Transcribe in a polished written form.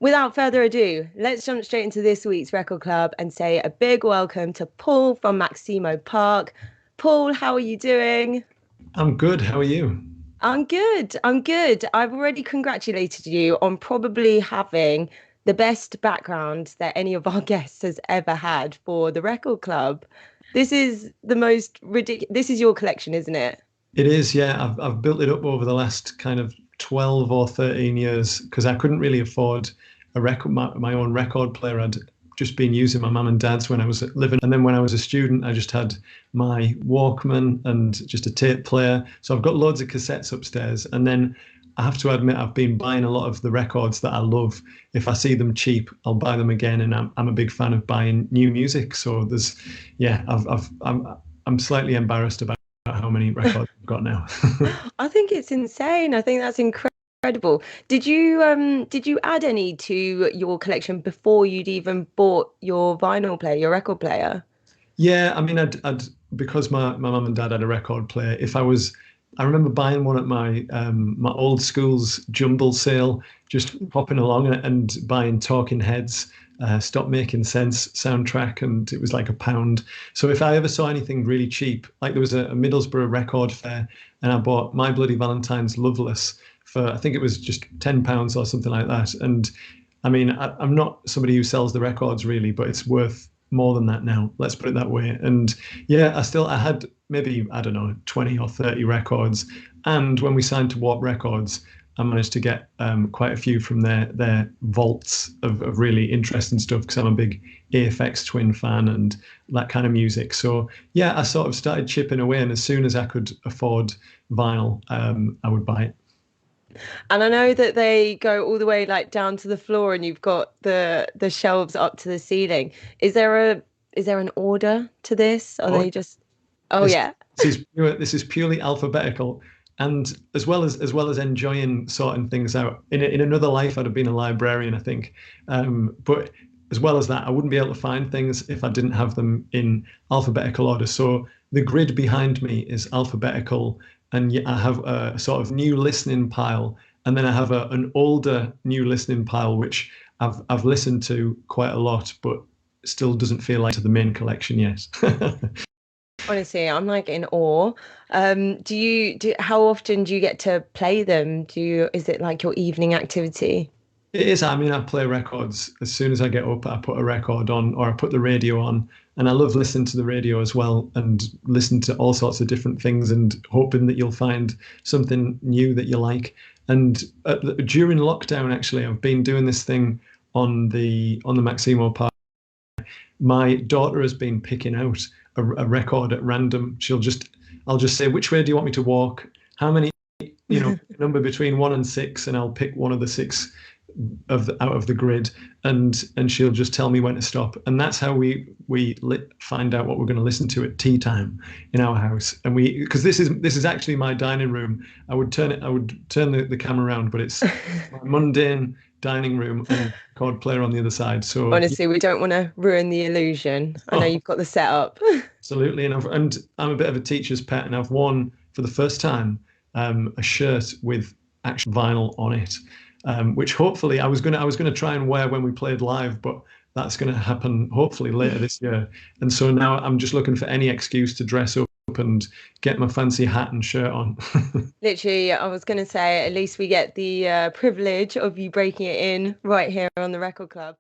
Without further ado, let's jump straight into this week's Record Club and say a big welcome to Paul from Maximo Park. Paul, how are you doing? I'm good. How are you? I'm good. I'm good. I've already congratulated you on probably having the best background that any of our guests has ever had for the Record Club. This is the most ridiculous. This is your collection, isn't it? It is, yeah. I've built it up over the last kind of 12 or 13 years because I couldn't really afford a record, my own record player. I'd just been using my mum and dad's when I was living. And then when I was a student, I just had my Walkman and just a tape player. So I've got loads of cassettes upstairs. And then I have to admit, I've been buying a lot of the records that I love. If I see them cheap, I'll buy them again. And I'm a big fan of buying new music. So yeah, I'm slightly embarrassed about how many records I've got now. I think it's insane. I think that's incredible. Did you add any to your collection before you'd even bought your vinyl player, your record player? Yeah, I mean, I'd because my mum and dad had a record player. I remember buying one at my old school's jumble sale, just popping along and buying Talking Heads, Stop Making Sense soundtrack, and it was like £1. So if I ever saw anything really cheap, like there was a Middlesbrough record fair, and I bought My Bloody Valentine's Loveless for I think it was just £10 or something like that. And I mean, I'm not somebody who sells the records really, but it's worth more than that now. Let's put it that way. And yeah, I had maybe, I don't know, 20 or 30 records. And when we signed to Warp Records, I managed to get quite a few from their vaults of really interesting stuff because I'm a big AFX Twin fan and that kind of music. So yeah, I sort of started chipping away, and as soon as I could afford vinyl, I would buy it. And I know that they go all the way like down to the floor and you've got the shelves up to the ceiling. Is there an order to this? Are Oh, they just Oh This yeah. this is purely alphabetical, and as well as enjoying sorting things out. In another life, I'd have been a librarian, I think. But as well as that, I wouldn't be able to find things if I didn't have them in alphabetical order. So the grid behind me is alphabetical, and I have a sort of new listening pile, and then I have an older new listening pile, which I've listened to quite a lot, but still doesn't feel like to the main collection yet. Honestly, I'm like in awe. How often do you get to play them? Is it like your evening activity? It is. I mean, I play records as soon as I get up. I put a record on, or I put the radio on, and I love listening to the radio as well, and listen to all sorts of different things, and hoping that you'll find something new that you like. And during lockdown, actually, I've been doing this thing on the Maximo Park. My daughter has been picking out a record at random. I'll just say, which way do you want me to walk? How many, number between 1 and 6, and I'll pick one of the six out of the grid, and she'll just tell me when to stop. And that's how we find out what we're going to listen to at tea time in our house. And because this is actually my dining room. I would turn the camera around, but it's my mundane dining room and a record player on the other side. So Honestly, we don't want to ruin the illusion. I know yeah, you've got the setup. absolutely. And I'm a bit of a teacher's pet, and I've worn for the first time a shirt with actual vinyl on it, which hopefully I was gonna try and wear when we played live, but that's going to happen hopefully later this year. And so now I'm just looking for any excuse to dress up and get my fancy hat and shirt on. Literally, I was going to say, at least we get the privilege of you breaking it in right here on the Record Club.